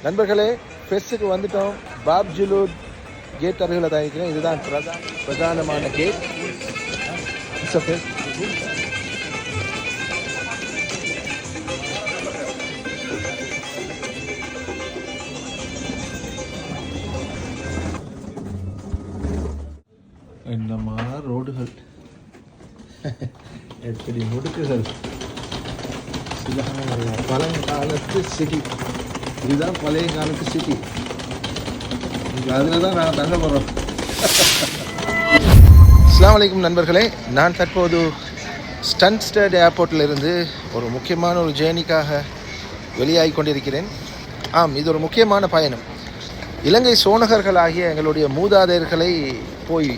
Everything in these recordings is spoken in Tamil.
நண்பர்களே, ஃபெஸ்ஸுக்கு வந்துட்டோம். பாப் ஜுலூத் கேட் அருகில் தான் இருக்கிறேன். இதுதான் பிரதானமான கேட். It's okay. என்னமா ரோடுகள், எப்படி முடுக்குகள். பழங்காலத்து சிட்டி, இதுதான் பழைய காலத்து சிட்டி. அதில் தான் நான் தங்க போகிறோம். அஸ்ஸலாமு அலைக்கும் நண்பர்களே, நான் தற்போது ஸ்டன்ஸ்டட் ஏர்போர்ட்டில் இருந்து ஒரு முக்கியமான ஒரு ஜேர்னிக்காக வெளியாகி கொண்டிருக்கிறேன். இது ஒரு முக்கியமான பயணம். இலங்கை சோனகர்களாகிய எங்களுடைய மூதாதையர்களை போய்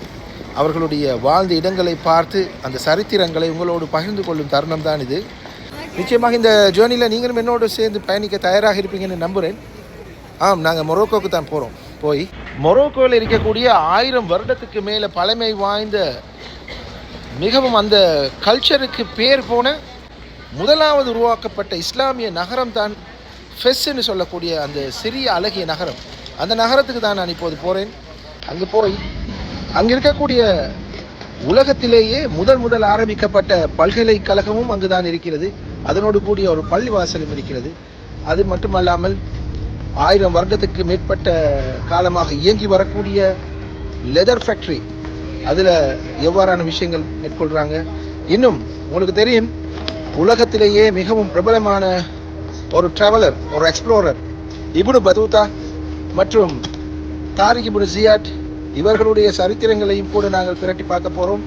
அவர்களுடைய வாழ்ந்த இடங்களை பார்த்து அந்த சரித்திரங்களை உங்களோடு பகிர்ந்து கொள்ளும் தருணம் தான் இது. நிச்சயமாக இந்த ஜேர்னியில் நீங்களும் என்னோடு சேர்ந்து பயணிக்க தயாராக இருப்பீங்கன்னு நம்புகிறேன். நாங்கள் மொரோக்கோவுக்கு தான் போகிறோம். போய் மொரோக்கோவில் இருக்கக்கூடிய 1000 வருடத்துக்கு மேலே பழமை வாய்ந்த மிகவும் அந்த கல்ச்சருக்கு பேர் போன முதலாவது உருவாக்கப்பட்ட இஸ்லாமிய நகரம் தான் ஃபெஸ்ன்னு சொல்லக்கூடிய அந்த சிறிய அழகிய நகரம். அந்த நகரத்துக்கு தான் நான் இப்போது போகிறேன். அங்கே போய் அங்கே இருக்கக்கூடிய உலகத்திலேயே முதல் ஆரம்பிக்கப்பட்ட பல்கலைக்கழகமும் அங்கு தான் இருக்கிறது. அதனோடு கூடிய ஒரு பள்ளிவாசலும் இருக்கிறது. அது மட்டுமல்லாமல் 1000 வருடத்துக்கு மேற்பட்ட காலமாக இயங்கி வரக்கூடிய லெதர் ஃபேக்ட்ரி, அதில் எவ்வாறான விஷயங்கள் மேற்கொள்கிறாங்க. இன்னும் உங்களுக்கு தெரியும், உலகத்திலேயே மிகவும் பிரபலமான ஒரு டிராவலர், ஒரு எக்ஸ்ப்ளோரர் இப்னு பதூதா மற்றும் தாரிக் இப்னு ஜியாத், இவர்களுடைய சரித்திரங்களையும் கூட நாங்கள் பிரட்டி பார்க்க போகிறோம்.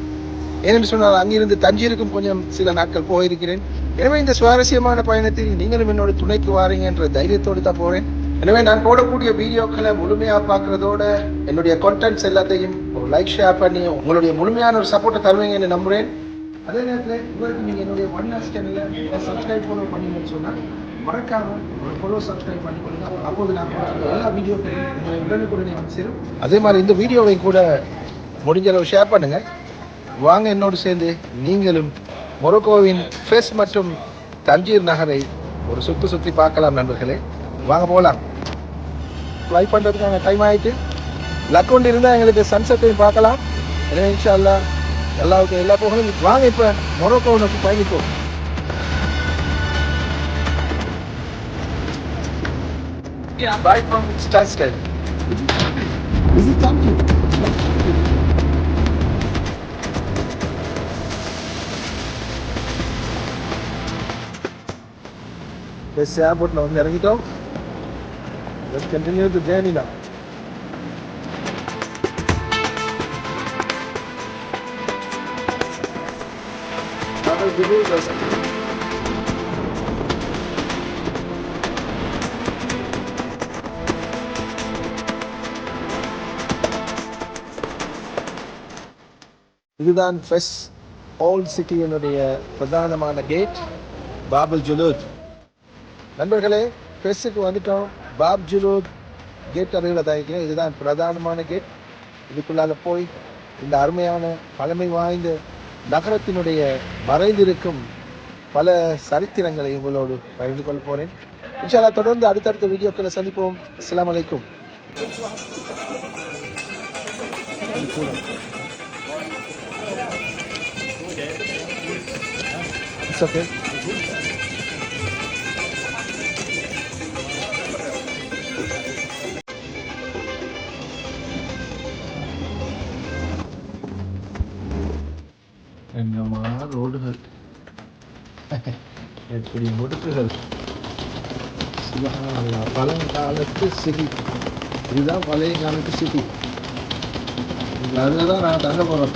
ஏனென்று சொன்னால் அங்கிருந்து தஞ்சீருக்கும் கொஞ்சம் சில நாட்கள் போயிருக்கிறேன். எனவே இந்த சுவாரஸ்யமான பயணத்தில் நீங்களும் என்னோட துணைக்கு வாரீங்க என்ற தைரியத்தோடு தான் போகிறேன். எனவே நான் போடக்கூடிய வீடியோக்களை முழுமையாக பார்க்குறதோட என்னுடைய கான்டென்ட்ஸ் எல்லாத்தையும் ஒரு லைக் ஷேர் பண்ணி உங்களுடைய முழுமையான ஒரு சப்போர்ட்டை தருவீங்கன்னு நம்புகிறேன். அதே நேரத்தில் உங்களுக்கு நீங்கள் என்னுடைய ஒன்லாஸ் சேனலை சப்ஸ்கிரைப் பண்ணீங்கன்னு சொன்னால் மறக்காம ஒரு ஃபாலோ சப்ஸ்கிரைப் பண்ணிக்கொள்ளுங்க. அப்போது நான் எல்லா வீடியோக்களையும் உங்களை உடனுக்குடனே வந்து சேரும். அதே மாதிரி இந்த வீடியோவை கூட முடிஞ்ச அளவு ஷேர் பண்ணுங்க. வாங்க என்னோடு சேர்ந்து நீங்களும் மொரோக்கோவின் ஃபெஸ் மற்றும் தஞ்சீர் நகரை ஒரு சுற்றி பார்க்கலாம் நண்பர்களே. வாங்க போகலாம். ஃப்ளை பண்ணுறதுக்கான டைம் ஆகிட்டு லக் கொண்டு இருந்தால் எங்களுக்கு சன்செட்டையும் பார்க்கலாம். எனவே இன்ஷா அல்லாஹ் எல்லாருக்கும் எல்லா போகணும். வாங்க இப்போ மொரோக்கோவை நோக்கி பயணிப்போம். Bye from Stansted. Is it Tangier? This airport now இறங்கிட்டோம். Let's continue the journey now. இதுதான் ஃபெஸ் ஓல்ட் சிட்டியினுடைய பிரதானமான கேட், பாபுல் ஜுலூத். நண்பர்களே, ஃபெஸ்ஸுக்கு வந்துட்டோம். பாப் ஜுலூத் கேட் அருகில் தான் இருக்கிறேன். இதுதான் பிரதானமான கேட். இதுக்குள்ளால போய் இந்த அருமையான பழமை வாய்ந்த நகரத்தினுடைய மறைந்திருக்கும் பல சரித்திரங்களை உங்களோடு பகிர்ந்து கொள்ள போகிறேன். இன்ஷா அல்லாஹ் தொடர்ந்து அடுத்தடுத்த வீடியோக்களை சந்திப்போம். அஸ்ஸலாமு அலைக்கும். It's okay. என்னமா ரோடுகள், எப்படி முடுக்குகள். பழங்காலத்து சிட்டி, இதுதான் பழைய காலத்து சிட்டி. அதில் தான் நான் தங்க போகிறோம்.